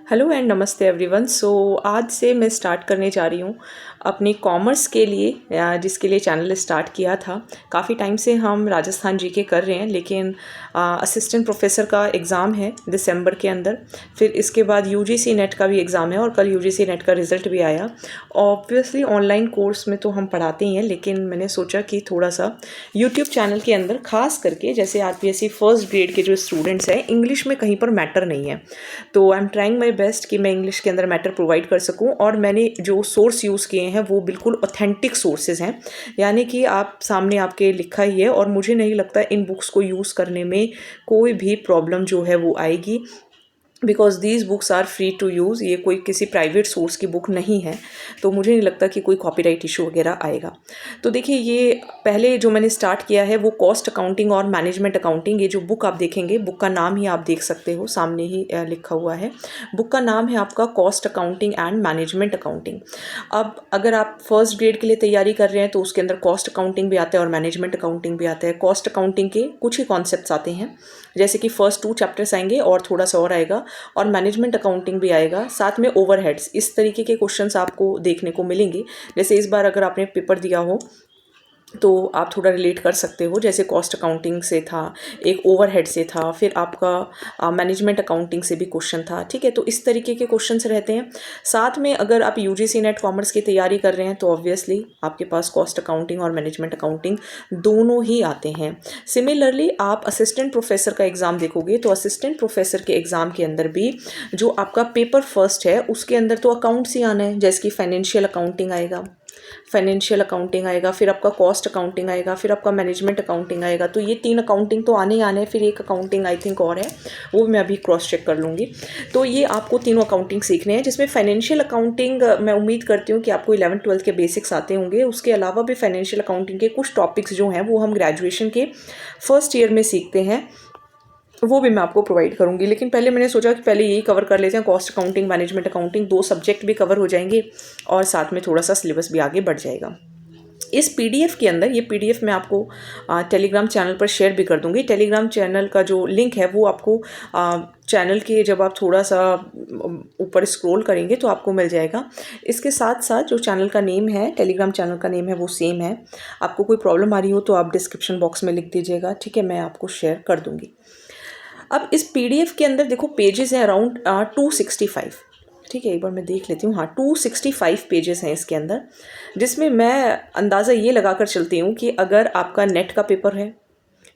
Hello and नमस्ते everyone. आज से मैं स्टार्ट करने जा रही हूँ अपनी कॉमर्स के लिए, जिसके लिए चैनल स्टार्ट किया था। काफ़ी टाइम से हम राजस्थान जीके कर रहे हैं, लेकिन असिस्टेंट प्रोफेसर का एग्ज़ाम है दिसंबर के अंदर। फिर इसके बाद यूजीसी नेट का भी एग्ज़ाम है और कल यूजीसी नेट का रिज़ल्ट भी आया। ऑब्वियसली ऑनलाइन कोर्स में तो हम पढ़ाते ही हैं, लेकिन मैंने सोचा कि थोड़ा सा यूट्यूब चैनल के अंदर खास करके जैसे आरपीएससी फर्स्ट ग्रेड के जो स्टूडेंट्स हैं, इंग्लिश में कहीं पर मैटर नहीं है, तो I am trying my best कि मैं इंग्लिश के अंदर मैटर प्रोवाइड कर सकूं। और मैंने जो सोर्स यूज़ किए हैं वो बिल्कुल ऑथेंटिक सोर्सेज हैं, यानी कि आप सामने आपके लिखा ही है, और मुझे नहीं लगता इन बुक्स को यूज़ करने में कोई भी प्रॉब्लम जो है वो आएगी, because these books are free to use. ये कोई किसी प्राइवेट सोर्स की बुक नहीं है, तो मुझे नहीं लगता कि कोई कॉपीराइट इशू वगैरह आएगा। तो देखिए, ये पहले जो मैंने स्टार्ट किया है वो कॉस्ट अकाउंटिंग और मैनेजमेंट अकाउंटिंग। ये जो बुक आप देखेंगे, बुक का नाम ही आप देख सकते हो, सामने ही लिखा हुआ है। बुक का नाम है आपका cost accounting and management accounting. अब अगर आप फर्स्ट ग्रेड के लिए तैयारी कर रहे हैं तो उसके अंदर कॉस्ट अकाउंटिंग भी आता है और मैनेजमेंट अकाउंटिंग भी आता है। कॉस्ट अकाउंटिंग के कुछ ही कॉन्सेप्ट्स आते हैं, जैसे कि फर्स्ट 2 चैप्टर्स आएंगे और थोड़ा सा और आएगा, और मैनेजमेंट अकाउंटिंग भी आएगा, साथ में ओवरहेड्स। इस तरीके के क्वेश्चंस आपको देखने को मिलेंगे। जैसे इस बार अगर आपने पेपर दिया हो तो आप थोड़ा रिलेट कर सकते हो, जैसे कॉस्ट अकाउंटिंग से था, एक ओवरहेड से था, फिर आपका मैनेजमेंट अकाउंटिंग से भी क्वेश्चन था। ठीक है, तो इस तरीके के क्वेश्चंस रहते हैं। साथ में अगर आप यूजीसी नेट कॉमर्स की तैयारी कर रहे हैं तो ऑब्वियसली आपके पास कॉस्ट अकाउंटिंग और मैनेजमेंट अकाउंटिंग दोनों ही आते हैं। सिमिलरली आप असिस्टेंट प्रोफेसर का एग्ज़ाम देखोगे तो असिस्टेंट प्रोफेसर के एग्ज़ाम के अंदर भी जो आपका पेपर फर्स्ट है उसके अंदर तो अकाउंट्स ही आना है, जैसे कि फाइनेंशियल अकाउंटिंग आएगा, फिर आपका कॉस्ट अकाउंटिंग आएगा, फिर आपका मैनेजमेंट अकाउंटिंग आएगा। तो ये 3 अकाउंटिंग तो आने ही आने हैं। फिर एक अकाउंटिंग आई थिंक और है, वो मैं अभी क्रॉस चेक कर लूँगी। तो ये आपको तीनों अकाउंटिंग सीखने हैं, जिसमें फाइनेंशियल अकाउंटिंग मैं उम्मीद करती हूँ कि आपको 11th-12th के बेसिक्स आते होंगे। उसके अलावा भी फाइनेंशियल अकाउंटिंग के कुछ टॉपिक्स जो हैं वो हम ग्रेजुएशन के फर्स्ट ईयर में सीखते हैं, वो भी मैं आपको प्रोवाइड करूंगी। लेकिन पहले मैंने सोचा कि पहले यही कवर कर लेते हैं, cost accounting management accounting, 2 subject भी कवर हो जाएंगे और साथ में थोड़ा सा सिलेबस भी आगे बढ़ जाएगा। इस पीडीएफ के अंदर, ये पीडीएफ मैं आपको टेलीग्राम चैनल पर शेयर भी कर दूंगी। टेलीग्राम चैनल का जो लिंक है वो आपको चैनल के जब आप थोड़ा सा ऊपर स्क्रॉल करेंगे तो आपको मिल जाएगा। इसके साथ साथ जो चैनल का नेम है, टेलीग्राम चैनल का नेम है, वो सेम है। आपको कोई प्रॉब्लम आ रही हो तो आप डिस्क्रिप्शन बॉक्स में लिख दीजिएगा, ठीक है, मैं आपको शेयर कर दूँगी। अब इस पीडीएफ के अंदर देखो पेजेस हैं अराउंड 265। ठीक है, एक बार मैं देख लेती हूँ। हाँ, 265 पेजेस हैं इसके अंदर, जिसमें मैं अंदाज़ा ये लगा कर चलती हूँ कि अगर आपका नेट का पेपर है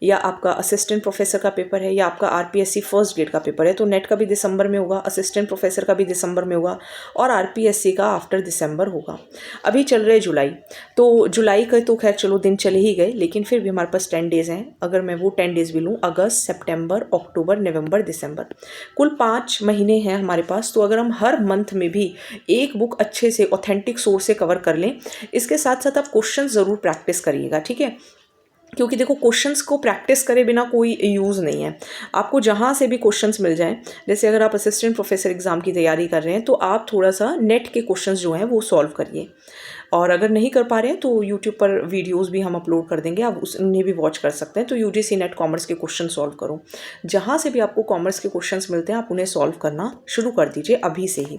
या आपका असिस्टेंट प्रोफेसर का पेपर है या आपका आरपीएससी फर्स्ट ग्रेड का पेपर है, तो नेट का भी दिसंबर में होगा, असिस्टेंट प्रोफेसर का भी दिसंबर में होगा, और आरपीएससी का आफ्टर दिसंबर होगा। अभी चल रहे जुलाई, तो जुलाई का तो खैर चलो दिन चले ही गए, लेकिन फिर भी हमारे पास 10 डेज़ हैं। अगर मैं वो 10 डेज़ भी लूँ, अगस्त, सितंबर, अक्टूबर, नवंबर, दिसंबर, कुल 5 महीने हैं हमारे पास। तो अगर हम हर मंथ में भी एक बुक अच्छे से ऑथेंटिक सोर्स से कवर कर लें, इसके साथ साथ आप क्वेश्चन ज़रूर प्रैक्टिस करिएगा, ठीक है, क्योंकि देखो क्वेश्चंस को प्रैक्टिस करे बिना कोई यूज़ नहीं है। आपको जहाँ से भी क्वेश्चंस मिल जाएं, जैसे अगर आप असिस्टेंट प्रोफेसर एग्ज़ाम की तैयारी कर रहे हैं तो आप थोड़ा सा नेट के क्वेश्चंस जो हैं वो सॉल्व करिए, और अगर नहीं कर पा रहे हैं तो यूट्यूब पर वीडियोस भी हम अपलोड कर देंगे, आप उन्हें भी वॉच कर सकते हैं। तो यूजीसी नेट कॉमर्स के क्वेश्चन सॉल्व करो, जहाँ से भी आपको कॉमर्स के क्वेश्चंस मिलते हैं आप उन्हें सॉल्व करना शुरू कर दीजिए अभी से ही।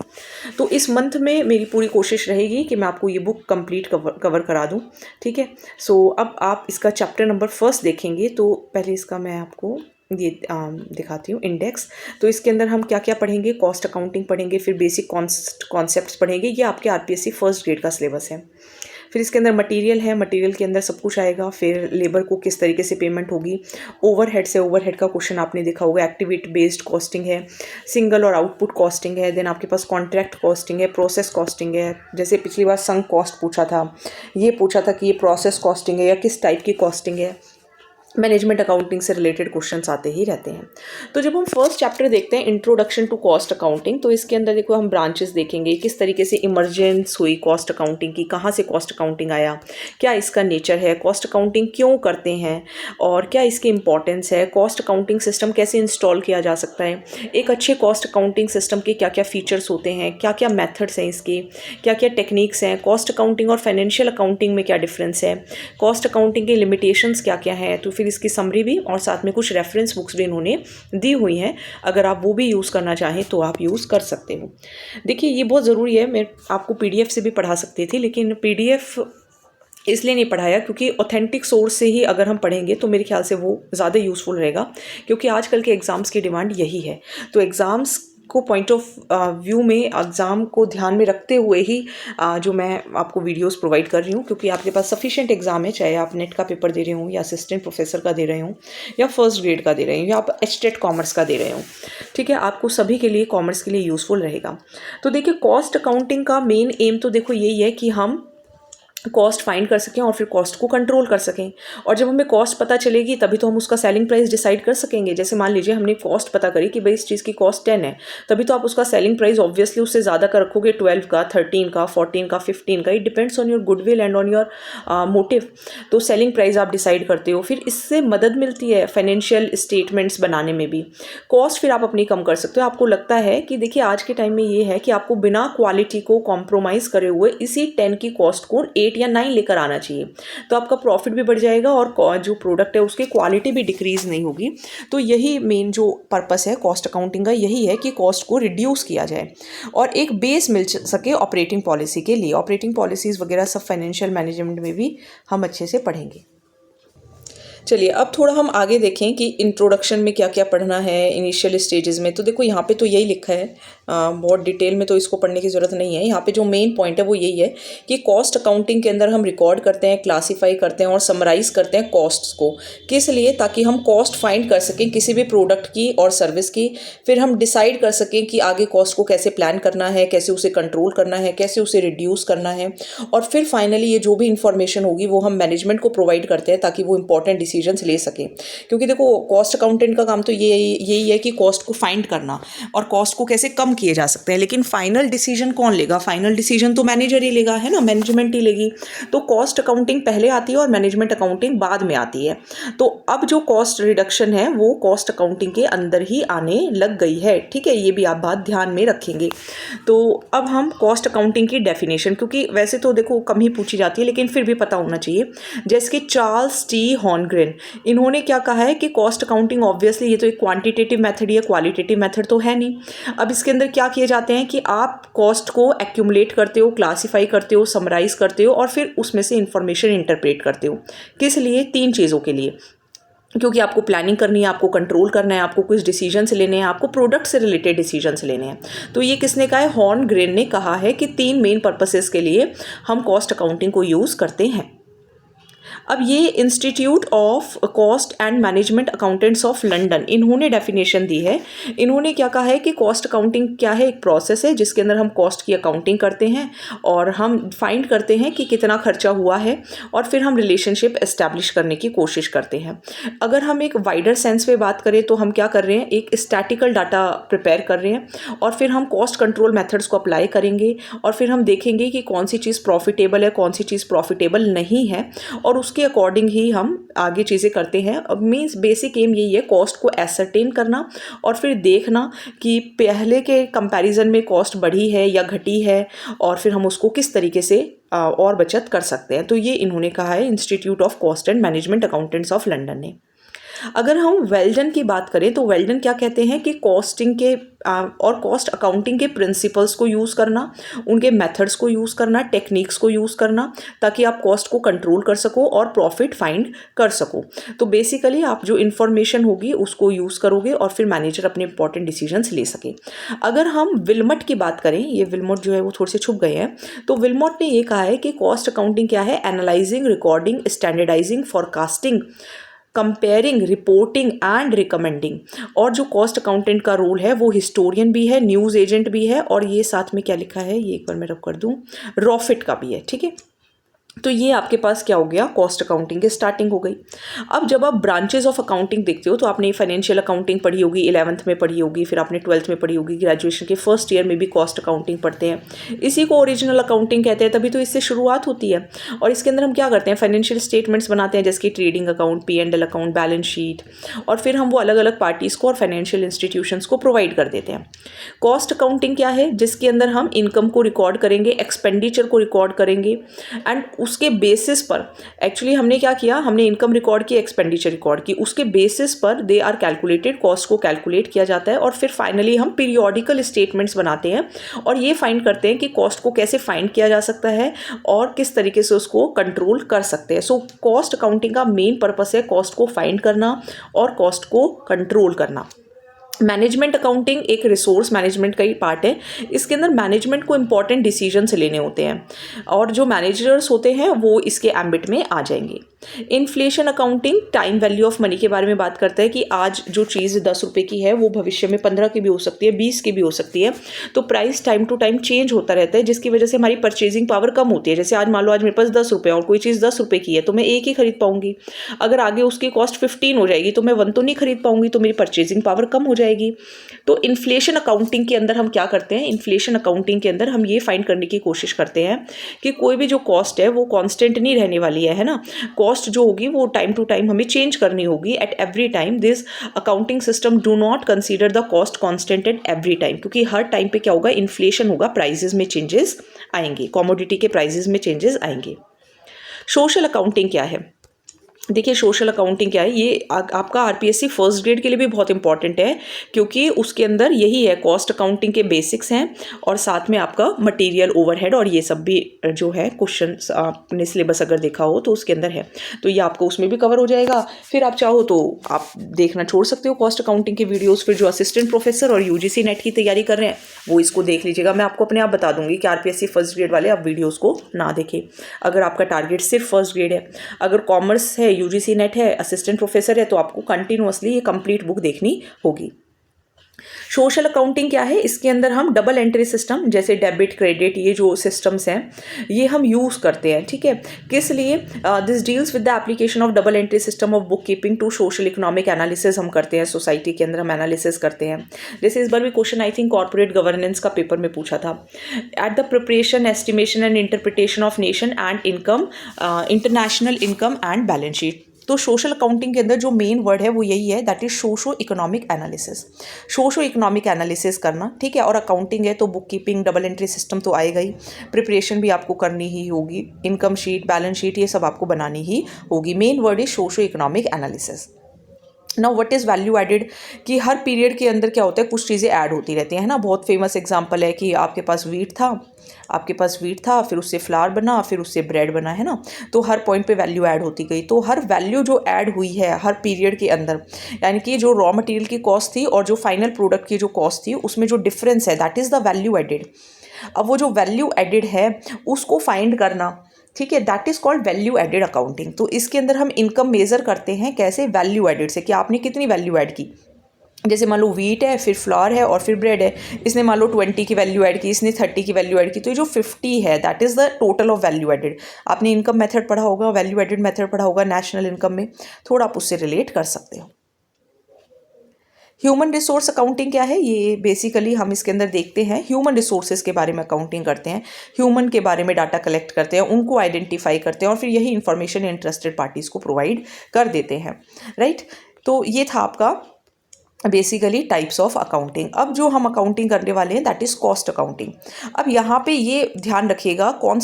तो इस मंथ में मेरी पूरी कोशिश रहेगी कि मैं आपको ये बुक कंप्लीट कवर करा दूँ, ठीक है। सो अब आप इसका चैप्टर नंबर 1 देखेंगे, तो पहले इसका मैं आपको ये दिखाती हूँ इंडेक्स। तो इसके अंदर हम क्या क्या पढ़ेंगे, कॉस्ट अकाउंटिंग पढ़ेंगे, फिर बेसिक कॉन्सेप्ट्स पढ़ेंगे। ये आपके आरपीएससी फर्स्ट ग्रेड का सिलेबस है। फिर इसके अंदर मटेरियल है, मटेरियल के अंदर सब कुछ आएगा। फिर लेबर को किस तरीके से पेमेंट होगी, ओवरहेड से, ओवरहेड का क्वेश्चन आपने देखा होगा, एक्टिविटी बेस्ड कॉस्टिंग है, सिंगल और आउटपुट कॉस्टिंग है, देन आपके पास कॉन्ट्रैक्ट कॉस्टिंग है, प्रोसेस कॉस्टिंग है। जैसे पिछली बार संक कॉस्ट पूछा था, ये पूछा था कि ये प्रोसेस कॉस्टिंग है या किस टाइप की कॉस्टिंग है। मैनेजमेंट अकाउंटिंग से रिलेटेड क्वेश्चंस आते ही रहते हैं। तो जब हम फर्स्ट चैप्टर देखते हैं, इंट्रोडक्शन टू कॉस्ट अकाउंटिंग, तो इसके अंदर देखो हम ब्रांचेस देखेंगे, किस तरीके से इमर्जेंस हुई कॉस्ट अकाउंटिंग की, कहाँ से कॉस्ट अकाउंटिंग आया, क्या इसका नेचर है, कॉस्ट अकाउंटिंग क्यों करते हैं और क्या इसकी इंपॉर्टेंस है, कॉस्ट अकाउंटिंग सिस्टम कैसे इंस्टॉल किया जा सकता है, एक अच्छे कॉस्ट अकाउंटिंग सिस्टम के क्या क्या फीचर्स होते हैं, क्या क्या मेथड्स हैं इसके, क्या क्या टेक्निक्स हैं, कॉस्ट अकाउंटिंग और फाइनेंशियल अकाउंटिंग में क्या डिफरेंस है, कॉस्ट अकाउंटिंग के लिमिटेशंस क्या क्या हैं। तो फिर इसकी समरी भी और साथ में कुछ रेफरेंस बुक्स भी इन्होंने दी हुई हैं, अगर आप वो भी यूज़ करना चाहें तो आप यूज़ कर सकते हो। देखिए ये बहुत ज़रूरी है, मैं आपको PDF से भी पढ़ा सकती थी, लेकिन PDF इसलिए नहीं पढ़ाया क्योंकि ऑथेंटिक सोर्स से ही अगर हम पढ़ेंगे तो मेरे ख्याल से वो ज़्यादा यूज़फुल रहेगा, क्योंकि आजकल के एग्ज़ाम्स की डिमांड यही है। तो एग्ज़ाम्स को पॉइंट ऑफ व्यू में, एग्ज़ाम को ध्यान में रखते हुए ही जो मैं आपको वीडियोस प्रोवाइड कर रही हूँ, क्योंकि आपके पास सफिशिएंट एग्ज़ाम है, चाहे आप नेट का पेपर दे रहे हो या असिस्टेंट प्रोफेसर का दे रहे हो या फर्स्ट ग्रेड का दे रहे हो या आप HTET कॉमर्स का दे रहे हो, ठीक है, आपको सभी के लिए कॉमर्स के लिए यूज़फुल रहेगा। तो देखिए कॉस्ट अकाउंटिंग का मेन एम तो देखो यही है कि हम कॉस्ट फाइंड कर सकें और फिर कॉस्ट को कंट्रोल कर सकें। और जब हमें कॉस्ट पता चलेगी तभी तो हम उसका सेलिंग प्राइस डिसाइड कर सकेंगे। जैसे मान लीजिए हमने कॉस्ट पता करी कि भाई इस चीज़ की कॉस्ट 10 है, तभी तो आप उसका सेलिंग प्राइस ऑब्वियसली उससे ज़्यादा का रखोगे, 12 का, 13 का, 14 का, 15 का। It depends on your goodwill and on your motive. तो सेलिंग प्राइस आप डिसाइड करते हो, फिर इससे मदद मिलती है फाइनेंशियल स्टेटमेंट्स बनाने में भी। कॉस्ट फिर आप अपनी कम कर सकते हो। आपको लगता है कि देखिए आज के टाइम में ये है कि आपको बिना क्वालिटी को कॉम्प्रोमाइज़ करे हुए इसी 10 की कॉस्ट को 8 या 9 लेकर आना चाहिए, तो आपका प्रॉफिट भी बढ़ जाएगा और जो प्रोडक्ट है उसकी क्वालिटी भी डिक्रीज नहीं होगी। तो यही मेन जो पर्पस है कॉस्ट अकाउंटिंग का, यही है कि कॉस्ट को रिड्यूस किया जाए और एक बेस मिल सके ऑपरेटिंग पॉलिसी के लिए। ऑपरेटिंग पॉलिसीज़ वगैरह सब फाइनेंशियल मैनेजमेंट में भी हम अच्छे से पढ़ेंगे। चलिए अब थोड़ा हम आगे देखें कि इंट्रोडक्शन में क्या क्या पढ़ना है इनिशियल स्टेजेस में। तो देखो यहाँ पे तो यही लिखा है, बहुत डिटेल में तो इसको पढ़ने की ज़रूरत नहीं है। यहाँ पे जो मेन पॉइंट है वो यही है कि कॉस्ट अकाउंटिंग के अंदर हम रिकॉर्ड करते हैं, क्लासीफाई करते हैं और समराइज़ करते हैं कॉस्ट्स को। किस लिए? ताकि हम कॉस्ट फाइंड कर सकें किसी भी प्रोडक्ट की और सर्विस की। फिर हम डिसाइड कर सकें कि आगे कॉस्ट को कैसे प्लान करना है, कैसे उसे कंट्रोल करना है, कैसे उसे रिड्यूस करना है। और फिर फाइनली ये जो भी इंफॉर्मेशन होगी वो हम मैनेजमेंट को प्रोवाइड करते हैं ताकि वो इंपॉर्टेंट डिसीजंस ले सकें। क्योंकि देखो कॉस्ट अकाउंटेंट का काम तो यही है कि कॉस्ट को फाइंड करना और कॉस्ट को कैसे कम किए जा सकते हैं। लेकिन फाइनल डिसीजन कौन लेगा? फाइनल डिसीजन तो मैनेजर ही लेगा, है ना, मैनेजमेंट ही लेगी। तो कॉस्ट अकाउंटिंग पहले आती है और मैनेजमेंट अकाउंटिंग बाद में आती है। तो अब जो कॉस्ट रिडक्शन है वो कॉस्ट अकाउंटिंग के अंदर ही आने लग गई है, ठीक है, ये भी आप बात ध्यान में रखेंगे। तो अब हम कॉस्ट अकाउंटिंग की डेफिनेशन, क्योंकि वैसे तो देखो कम ही पूछी जाती है लेकिन फिर भी पता होना चाहिए। जैसे कि चार्ल्स टी हॉर्नग्रेन, इन्होंने क्या कहा है कि कॉस्ट अकाउंटिंग ऑब्वियसली ये तो एक क्वांटिटेटिव मेथड है, क्वालिटेटिव मेथड तो है नहीं। अब इसके अंदर क्या किए जाते हैं कि आप कॉस्ट को एक्यूमुलेट करते हो, क्लासीफाई करते हो, समराइज करते हो और फिर उसमें से इंफॉर्मेशन इंटरप्रेट करते हो। किस लिए? 3 चीज़ों के लिए। क्योंकि आपको प्लानिंग करनी है, आपको कंट्रोल करना है, आपको कुछ डिसीजंस लेने हैं, आपको प्रोडक्ट से रिलेटेड डिसीजंस लेने हैं। तो ये किसने कहा है? हॉर्नग्रेन ने कहा है कि 3 मेन पर्पसेस के लिए हम कॉस्ट अकाउंटिंग को यूज़ करते हैं। अब ये institute of cost and management accountants of London, इन्होंने डेफिनेशन दी है। इन्होंने क्या कहा है कि कॉस्ट अकाउंटिंग क्या है? एक प्रोसेस है जिसके अंदर हम कॉस्ट की अकाउंटिंग करते हैं और हम फाइंड करते हैं कि कितना खर्चा हुआ है और फिर हम रिलेशनशिप एस्टैब्लिश करने की कोशिश करते हैं। अगर हम एक वाइडर सेंस में बात करें तो हम क्या कर रहे हैं? एक स्टैटिकल डाटा प्रिपेयर कर रहे हैं और फिर हम कॉस्ट कंट्रोल मेथड्स को अप्लाई करेंगे और फिर हम देखेंगे कि कौन सी चीज़ प्रॉफिटेबल है, कौन सी चीज़ प्रॉफिटेबल नहीं है और उसके अकॉर्डिंग ही हम आगे चीज़ें करते हैं। अब मीन्स बेसिक एम यही है कॉस्ट को एसरटेन करना और फिर देखना कि पहले के कंपैरिजन में कॉस्ट बढ़ी है या घटी है और फिर हम उसको किस तरीके से और बचत कर सकते हैं। तो ये इन्होंने कहा है institute of cost and management accountants of London ने। अगर हम वेल्डन की बात करें तो वेल्डन क्या कहते हैं कि कॉस्टिंग के और कॉस्ट अकाउंटिंग के प्रिंसिपल्स को यूज़ करना, उनके मेथड्स को यूज़ करना, टेक्निक्स को यूज़ करना ताकि आप कॉस्ट को कंट्रोल कर सको और प्रॉफिट फाइंड कर सको। तो बेसिकली आप जो इन्फॉर्मेशन होगी उसको यूज़ करोगे और फिर मैनेजर अपने इंपॉर्टेंट डिसीजंस ले सके। अगर हम विल्मट की बात करें, ये विल्मट जो है वो थोड़े से छुप गए हैं, तो विल्मट ने ये कहा है कि कॉस्ट अकाउंटिंग क्या है? Analysing, recording, standardising, forecasting, comparing, reporting and recommending. और जो कॉस्ट अकाउंटेंट का रोल है वो हिस्टोरियन भी है, न्यूज़ एजेंट भी है और ये साथ में क्या लिखा है, ये एक बार मैं रब कर दूँ, रॉफिट का भी है, ठीक है। तो ये आपके पास क्या हो गया? कॉस्ट अकाउंटिंग की स्टार्टिंग हो गई। अब जब आप ब्रांचेस ऑफ अकाउंटिंग देखते हो तो आपने फाइनेंशियल अकाउंटिंग पढ़ी होगी, 11th में पढ़ी होगी, फिर आपने 12th में पढ़ी होगी, ग्रेजुएशन के फर्स्ट ईयर में भी कॉस्ट अकाउंटिंग पढ़ते हैं। इसी को ओरिजिनल अकाउंटिंग कहते हैं, तभी तो इससे शुरुआत होती है। और इसके अंदर हम क्या करते हैं? फाइनेंशियल स्टेटमेंट्स बनाते हैं, जैसे कि trading account, P&L account, balance sheet, और फिर हम वो अलग अलग पार्टीज़ को और फाइनेंशियल इंस्टीट्यूशंस को प्रोवाइड कर देते हैं। कॉस्ट अकाउंटिंग क्या है? जिसके अंदर हम इनकम को रिकॉर्ड करेंगे, एक्सपेंडिचर को रिकॉर्ड करेंगे एंड उसके बेसिस पर एक्चुअली हमने क्या किया, हमने इनकम रिकॉर्ड की, एक्सपेंडिचर रिकॉर्ड की, उसके बेसिस पर दे आर कैलकुलेटेड, कॉस्ट को कैलकुलेट किया जाता है और फिर फाइनली हम पीरियोडिकल स्टेटमेंट्स बनाते हैं और ये फाइंड करते हैं कि कॉस्ट को कैसे फाइंड किया जा सकता है और किस तरीके से उसको कंट्रोल कर सकते हैं। सो कॉस्ट अकाउंटिंग का मेन पर्पस है कॉस्ट को फाइंड करना और कॉस्ट को कंट्रोल करना। मैनेजमेंट अकाउंटिंग एक रिसोर्स मैनेजमेंट का ही पार्ट है। इसके अंदर मैनेजमेंट को इंपॉर्टेंट डिसीजंस लेने होते हैं और जो मैनेजर्स होते हैं वो इसके एम्बिट में आ जाएंगे। Inflation accounting time value of money के बारे में बात करता है कि आज जो चीज़ 10 रुपये की है वो भविष्य में 15 की भी हो सकती है, 20 की भी हो सकती है। तो price time to time change होता रहता है जिसकी वजह से हमारी परचेजिंग पावर कम होती है। जैसे आज मान लो आज मेरे पास 10 रुपये और कोई चीज़ 10 रुपये की है तो मैं एक ही खरीद पाऊंगी। अगर आगे उसकी कॉस्ट 15 हो जाएगी तो मैं 1 तो नहीं खरीद पाऊंगी, तो मेरी परचेजिंग पावर कम हो जाएगी। तो इन्फ्लेशन अकाउंटिंग के अंदर हम क्या करते हैं, इन्फ्लेशन अकाउंटिंग के अंदर हम ये फाइंड करने की कोशिश करते हैं कि कोई भी जो कॉस्ट है वो कांस्टेंट नहीं रहने वाली है ना। कॉस्ट जो होगी वो टाइम टू टाइम हमें चेंज करनी होगी at every time. This accounting system do not consider the cost constant at every time, क्योंकि हर टाइम पे क्या होगा, इन्फ्लेशन होगा, प्राइजेस में चेंजेस आएंगे, कमोडिटी के प्राइजेस में चेंजेस आएंगे। सोशल अकाउंटिंग क्या है, देखिए सोशल अकाउंटिंग क्या है, ये आपका आरपीएससी फर्स्ट ग्रेड के लिए भी बहुत इंपॉर्टेंट है क्योंकि उसके अंदर यही है, कॉस्ट अकाउंटिंग के बेसिक्स हैं और साथ में आपका मटेरियल ओवरहेड और ये सब भी जो है क्वेश्चन आपने सिलेबस अगर देखा हो तो उसके अंदर है, तो ये आपको उसमें भी कवर हो जाएगा। फिर आप चाहो तो आप देखना छोड़ सकते हो कॉस्ट अकाउंटिंग के वीडियोज़। फिर जो असिस्टेंट प्रोफेसर और यूजीसी नेट की तैयारी कर रहे हैं वो इसको देख लीजिएगा। मैं आपको अपने आप बता दूंगी कि आरपीएससी फर्स्ट ग्रेड वाले आप वीडियोज़ को ना देखें अगर आपका टारगेट सिर्फ फर्स्ट ग्रेड है। अगर कॉमर्स है, यूजीसी नेट है, असिस्टेंट प्रोफेसर है, तो आपको कंटिन्यूअसली ये कंप्लीट बुक देखनी होगी। सोशल अकाउंटिंग क्या है, इसके अंदर हम डबल एंट्री सिस्टम जैसे डेबिट क्रेडिट ये जो सिस्टम्स हैं ये हम यूज़ करते हैं, ठीक है। किस लिए, this deals with the application of double entry system of bookkeeping to social economic analysis हम करते हैं, सोसाइटी के अंदर हम एनालिसिस करते हैं। जैसे इस बार भी question I think corporate governance का पेपर में पूछा था, at the preparation estimation and interpretation of nation and income, international income and balance sheet. तो सोशल अकाउंटिंग के अंदर जो मेन वर्ड है वो यही है, that is socio economic analysis, socio economic analysis करना, ठीक है। और अकाउंटिंग है तो book keeping, double entry system तो आएगा ही, प्रिपरेशन भी आपको करनी ही होगी, इनकम शीट, बैलेंस शीट ये सब आपको बनानी ही होगी। Main word is socio economic analysis. Now what is value added, कि हर पीरियड के अंदर क्या होता है, कुछ चीज़ें ऐड होती रहती हैं, है ना। बहुत फेमस एग्जांपल है कि आपके पास वीट था, फिर उससे फ्लावर बना, फिर उससे ब्रेड बना, है ना। तो हर पॉइंट पे वैल्यू ऐड होती गई। तो हर वैल्यू जो ऐड हुई है हर पीरियड के अंदर, यानी कि जो रॉ मटेरियल की कॉस्ट थी और जो फाइनल प्रोडक्ट की जो कॉस्ट थी उसमें जो डिफरेंस है that is the value added. अब वो जो वैल्यू एडेड है उसको फाइंड करना, ठीक है, that is called value added accounting. तो इसके अंदर हम इनकम मेज़र करते हैं कैसे, वैल्यू एडेड से, कि आपने कितनी वैल्यू ऐड की। जैसे मान लो वीट है, फिर फ्लावर है और फिर ब्रेड है, इसने मान लो 20 की वैल्यू ऐड की, इसने 30 की वैल्यू ऐड की, तो ये जो 50 है that is the total of value added. आपने इनकम मेथड पढ़ा होगा, वैल्यू एडेड मेथड पढ़ा होगा नेशनल इनकम में, थोड़ा आप उससे रिलेट कर सकते हो। ह्यूमन रिसोर्स अकाउंटिंग क्या है, ये बेसिकली हम इसके अंदर देखते हैं ह्यूमन रिसोर्सेज के बारे में अकाउंटिंग करते हैं, ह्यूमन के बारे में डाटा कलेक्ट करते हैं, उनको आइडेंटिफाई करते हैं और फिर यही इन्फॉर्मेशन इंटरेस्टेड पार्टीज़ को प्रोवाइड कर देते हैं, राइट। तो ये था आपका बेसिकली टाइप्स ऑफ अकाउंटिंग। अब जो हम अकाउंटिंग करने वाले हैं दैट इज़ कॉस्ट अकाउंटिंग। अब यहाँ पे ये ध्यान रखिएगा कौन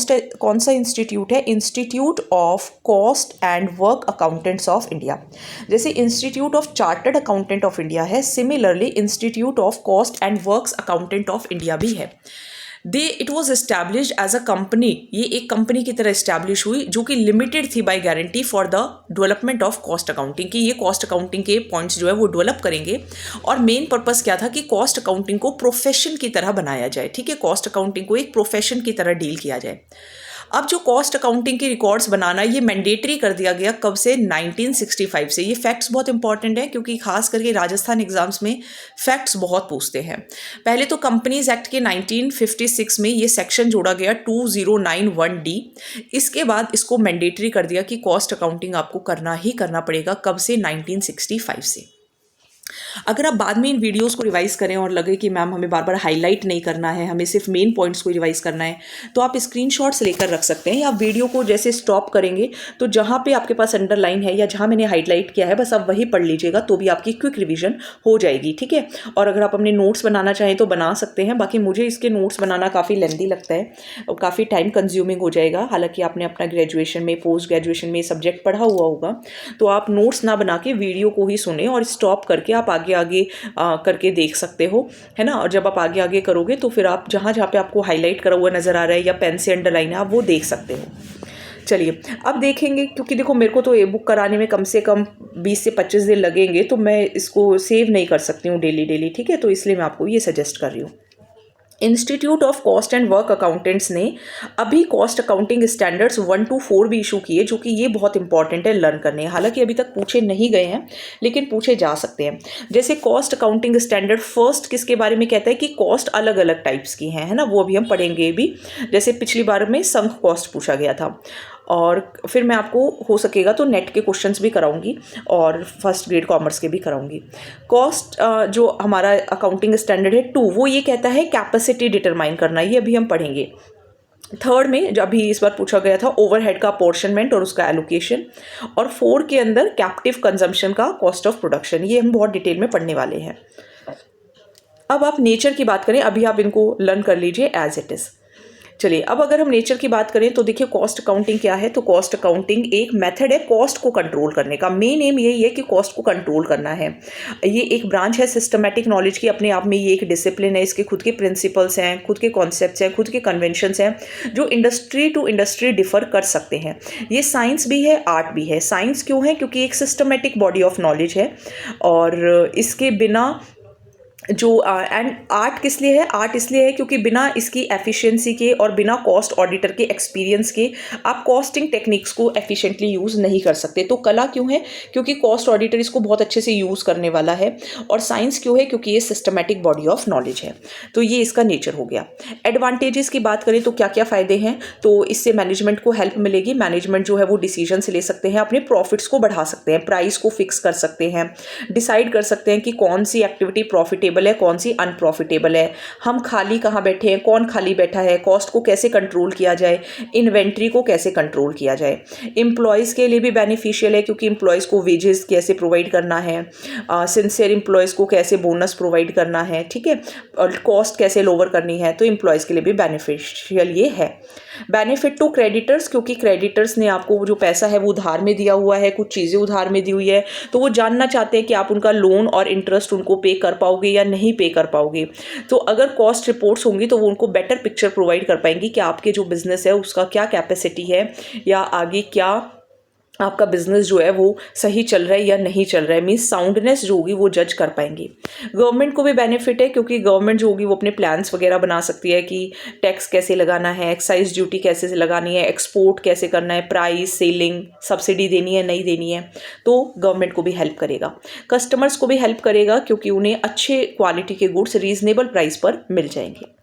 सा इंस्टीट्यूट है, institute of cost and work accountants of India. जैसे institute of chartered accountant of India है, similarly institute of cost and works accountant of India भी है। It was established as a company, ये एक कंपनी की तरह establish हुई जो कि लिमिटेड थी by guarantee for the development of cost accounting, कि ये कॉस्ट अकाउंटिंग के पॉइंट्स जो है वो डेवलप करेंगे। और मेन पर्पस क्या था कि कॉस्ट अकाउंटिंग को प्रोफेशन की तरह बनाया जाए, ठीक है, कॉस्ट अकाउंटिंग को एक प्रोफेशन की तरह डील किया जाए। अब जो कॉस्ट अकाउंटिंग के रिकॉर्ड्स बनाना ये मैंडेटरी कर दिया गया, कब से, 1965 से। ये फैक्ट्स बहुत इंपॉर्टेंट है क्योंकि खास करके राजस्थान एग्जाम्स में फैक्ट्स बहुत पूछते हैं। पहले तो कंपनीज एक्ट के 1956 में ये सेक्शन जोड़ा गया 2091D। इसके बाद इसको मैंडेटरी कर दिया कि कॉस्ट अकाउंटिंग आपको करना ही करना पड़ेगा, कब से, 1965 से। अगर आप बाद में इन वीडियोस को रिवाइज करें और लगे कि मैम हमें बार बार हाईलाइट नहीं करना है, हमें सिर्फ मेन पॉइंट्स को रिवाइज करना है, तो आप स्क्रीनशॉट्स लेकर रख सकते हैं, या वीडियो को जैसे स्टॉप करेंगे तो जहाँ पे आपके पास अंडरलाइन है या जहाँ मैंने हाईलाइट किया है बस आप वही पढ़ लीजिएगा, तो भी आपकी क्विक रिविजन हो जाएगी, ठीक है। और अगर आप अपने नोट्स बनाना चाहें तो बना सकते हैं, बाकी मुझे इसके नोट्स बनाना काफ़ी लेंदी लगता है और काफ़ी टाइम कंज्यूमिंग हो जाएगा। हालांकि आपने अपना ग्रेजुएशन में, पोस्ट ग्रेजुएशन में सब्जेक्ट पढ़ा हुआ होगा, तो आप नोट्स ना बना के वीडियो को ही सुने और स्टॉप करके आप आगे आगे करके देख सकते हो, है ना। और जब आप आगे आगे करोगे तो फिर आप जहाँ जहाँ पे आपको हाईलाइट करा हुआ नज़र आ रहा है या पेन से अंडरलाइन है, आप वो देख सकते हो। चलिए अब देखेंगे, क्योंकि देखो मेरे को तो ये बुक कराने में कम से कम 20 से 25 दिन लगेंगे, तो मैं इसको सेव नहीं कर सकती हूँ डेली डेली, ठीक है। तो इसलिए मैं आपको ये सजेस्ट कर रही हूँ। Institute of cost and work accountants ने अभी कॉस्ट अकाउंटिंग स्टैंडर्ड्स 1 to 4 भी इशू किए, जो कि ये बहुत इंपॉर्टेंट है लर्न करने। हालांकि अभी तक पूछे नहीं गए हैं लेकिन पूछे जा सकते हैं। जैसे कॉस्ट अकाउंटिंग स्टैंडर्ड फर्स्ट किसके बारे में कहता है कि कॉस्ट अलग अलग टाइप्स की हैं, है ना, वो अभी हम पढ़ेंगे भी। जैसे पिछली बार में संक कॉस्ट पूछा गया था, और फिर मैं आपको हो सकेगा तो नेट के क्वेश्चंस भी कराऊंगी और फर्स्ट ग्रेड कॉमर्स के भी कराऊंगी। कॉस्ट जो हमारा अकाउंटिंग स्टैंडर्ड है 2, वो ये कहता है कैपेसिटी डिटरमाइन करना, ये अभी हम पढ़ेंगे। थर्ड में जो अभी इस बार पूछा गया था ओवरहेड का अपोर्शनमेंट और उसका एलोकेशन, और 4 के अंदर कैप्टिव कंजम्पशन का कॉस्ट ऑफ प्रोडक्शन, ये हम बहुत डिटेल में पढ़ने वाले हैं। अब आप नेचर की बात करें, अभी आप इनको लर्न कर लीजिए एज इट इज़। चलिए अब अगर हम नेचर की बात करें तो देखिए कॉस्ट अकाउंटिंग क्या है। तो कॉस्ट अकाउंटिंग एक मेथड है कॉस्ट को कंट्रोल करने का। मेन एम यही है कि कॉस्ट को कंट्रोल करना है। ये एक ब्रांच है सिस्टमैटिक नॉलेज की, अपने आप में ये एक डिसिप्लिन है। इसके खुद के प्रिंसिपल्स हैं, खुद के कॉन्सेप्ट्स हैं, खुद के कन्वेंशंस हैं, जो इंडस्ट्री टू इंडस्ट्री डिफर कर सकते हैं। ये साइंस भी है, आर्ट भी है। साइंस क्यों है? क्योंकि एक सिस्टमैटिक बॉडी ऑफ नॉलेज है, और इसके बिना जो एंड आर्ट किस लिए है? आर्ट इसलिए है क्योंकि बिना इसकी एफिशिएंसी के और बिना कॉस्ट ऑडिटर के एक्सपीरियंस के आप कॉस्टिंग टेक्निक्स को एफिशिएंटली यूज़ नहीं कर सकते। तो कला क्यों है? क्योंकि कॉस्ट ऑडिटर इसको बहुत अच्छे से यूज़ करने वाला है। और साइंस क्यों है? क्योंकि ये सिस्टमैटिक बॉडी ऑफ नॉलेज है। तो ये इसका नेचर हो गया। एडवांटेजेस की बात करें तो क्या क्या फ़ायदे हैं? तो इससे मैनेजमेंट को हेल्प मिलेगी। मैनेजमेंट जो है वो डिसीजन ले सकते हैं, अपने प्रॉफिट्स को बढ़ा सकते हैं, प्राइस को फिक्स कर सकते हैं, डिसाइड कर सकते हैं कि कौन सी एक्टिविटी प्रॉफिटेबल है, कौन सी अनप्रॉफिटेबल है, हम खाली कहाँ बैठे हैं, कौन खाली बैठा है, कॉस्ट को कैसे कंट्रोल किया जाए, इन्वेंट्री को कैसे कंट्रोल किया जाए। एम्प्लॉयज़ के लिए भी बेनिफिशियल है, क्योंकि एम्प्लॉयज़ को वेजेस कैसे प्रोवाइड करना है, सिंसियर एम्प्लॉयज़ को कैसे बोनस प्रोवाइड करना है, ठीक है, और कॉस्ट कैसे लोअर करनी है। तो एम्प्लॉयज़ के लिए भी बेनिफिशियल ये है। बेनिफिट टू क्रेडिटर्स, क्योंकि क्रेडिटर्स ने आपको जो पैसा है वो उधार में दिया हुआ है, कुछ चीज़ें उधार में दी हुई है, तो वो जानना चाहते हैं कि आप उनका लोन और इंटरेस्ट उनको पे कर पाओगे या नहीं पे कर पाओगे। तो अगर कॉस्ट रिपोर्ट्स होंगी तो वो उनको बेटर पिक्चर प्रोवाइड कर पाएंगी कि आपके जो बिजनेस है उसका क्या कैपेसिटी है, या आगे क्या आपका बिजनेस जो है वो सही चल रहा है या नहीं चल रहा है। मीन्स साउंडनेस जो होगी वो जज कर पाएंगी। गवर्नमेंट को भी बेनिफिट है, क्योंकि गवर्नमेंट जो होगी वो अपने प्लान्स वगैरह बना सकती है कि टैक्स कैसे लगाना है, एक्साइज ड्यूटी कैसे लगानी है, एक्सपोर्ट कैसे करना है, प्राइस सेलिंग, सब्सिडी देनी है नहीं देनी है। तो गवर्नमेंट को भी हेल्प करेगा। कस्टमर्स को भी हेल्प करेगा, क्योंकि उन्हें अच्छे क्वालिटी के गुड्स रीजनेबल प्राइस पर मिल जाएंगे।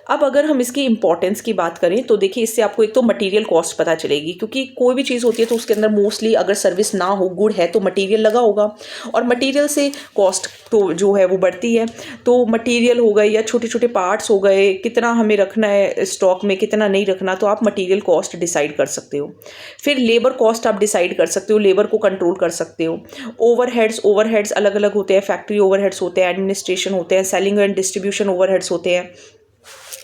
अब अगर हम इसकी इंपॉर्टेंस की बात करें तो देखिए इससे आपको एक तो मटेरियल कॉस्ट पता चलेगी, क्योंकि कोई भी चीज़ होती है तो उसके अंदर मोस्टली अगर सर्विस ना हो, गुड है, तो मटेरियल लगा होगा, और मटेरियल से कॉस्ट तो जो है वो बढ़ती है। तो मटेरियल हो गए या छोटे छोटे पार्ट्स हो गए, कितना हमें रखना है स्टॉक में, कितना नहीं रखना, तो आप मटेरियल कॉस्ट डिसाइड कर सकते हो। फिर लेबर कॉस्ट आप डिसाइड कर सकते हो, लेबर को कंट्रोल कर सकते हो। ओवरहेड्स अलग अलग होते हैं, फैक्ट्री ओवरहेड्स होते हैं, एडमिनिस्ट्रेशन होते हैं, सेलिंग एंड डिस्ट्रीब्यूशन ओवरहेड्स होते हैं।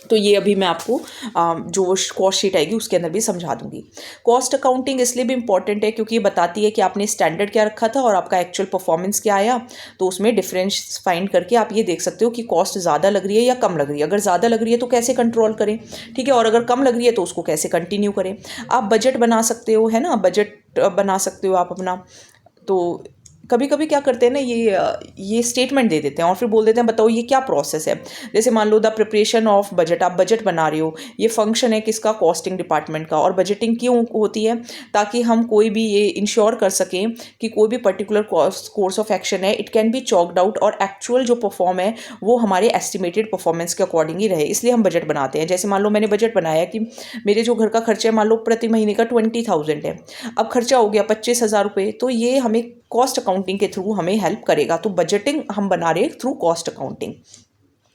तो ये अभी मैं आपको जो कॉस्ट शीट आएगी उसके अंदर भी समझा दूंगी। कॉस्ट अकाउंटिंग इसलिए भी इंपॉर्टेंट है क्योंकि ये बताती है कि आपने स्टैंडर्ड क्या रखा था और आपका एक्चुअल परफॉर्मेंस क्या आया। तो उसमें डिफरेंस फाइंड करके आप ये देख सकते हो कि कॉस्ट ज़्यादा लग रही है या कम लग रही है। अगर ज़्यादा लग रही है तो कैसे कंट्रोल करें, ठीक है, और अगर कम लग रही है तो उसको कैसे कंटिन्यू करें। आप बजट बना सकते हो, है ना, बजट बना सकते हो आप अपना। तो कभी कभी क्या करते हैं ना, ये स्टेटमेंट दे देते हैं और फिर बोल देते हैं बताओ ये क्या प्रोसेस है। जैसे मान लो द प्रिपरेशन ऑफ बजट, आप बजट बना रहे हो, ये फंक्शन है किसका? कॉस्टिंग डिपार्टमेंट का। और बजटिंग क्यों होती है? ताकि हम कोई भी ये इंश्योर कर सकें कि कोई भी पर्टिकुलर कोर्स ऑफ एक्शन है, it can be choked out और एक्चुअल जो परफॉर्म है वो हमारे एस्टिमेटेड परफॉर्मेंस के अकॉर्डिंग ही रहे, इसलिए हम बजट बनाते हैं। जैसे मान लो मैंने बजट बनाया कि मेरे जो घर का खर्चा है मान लो प्रति महीने का 20,000 है, अब खर्चा हो गया 25,000 रुपये, तो ये हमें कॉस्ट अकाउंटिंग के थ्रू हमें हेल्प करेगा। तो बजटिंग हम बना रहे हैं through cost accounting.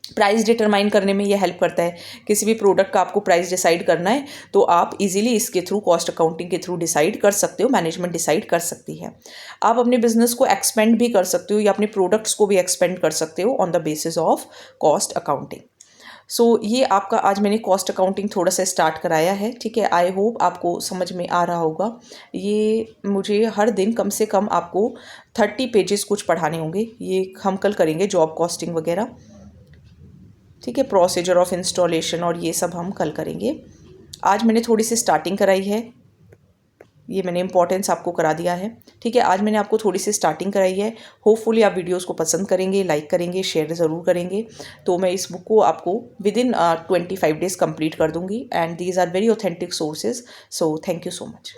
Price determine करने में ये हेल्प करता है। किसी भी प्रोडक्ट का आपको प्राइस डिसाइड करना है तो आप इजीली इसके थ्रू कॉस्ट अकाउंटिंग के थ्रू डिसाइड कर सकते हो, मैनेजमेंट डिसाइड कर सकती है। आप अपने बिजनेस को एक्सपेंड भी कर सकते हो या अपने प्रोडक्ट्स को भी एक्सपेंड कर सकते हो on the basis of cost accounting. So ये आपका आज मैंने कॉस्ट अकाउंटिंग थोड़ा सा स्टार्ट कराया है, ठीक है। आई होप आपको समझ में आ रहा होगा। ये मुझे हर दिन कम से कम आपको 30 पेजेस कुछ पढ़ाने होंगे। ये हम कल करेंगे जॉब कॉस्टिंग वगैरह, ठीक है, प्रोसीजर ऑफ इंस्टॉलेशन और ये सब हम कल करेंगे। आज मैंने थोड़ी सी स्टार्टिंग कराई है, ये मैंने इंपॉर्टेंस आपको करा दिया है, ठीक है। आज मैंने आपको थोड़ी सी स्टार्टिंग कराई है। होपफुली आप वीडियोस को पसंद करेंगे, लाइक करेंगे, शेयर ज़रूर करेंगे। तो मैं इस बुक को आपको विदिन 25 डेज़ कंप्लीट कर दूंगी and these are very authentic sources. So thank you so much.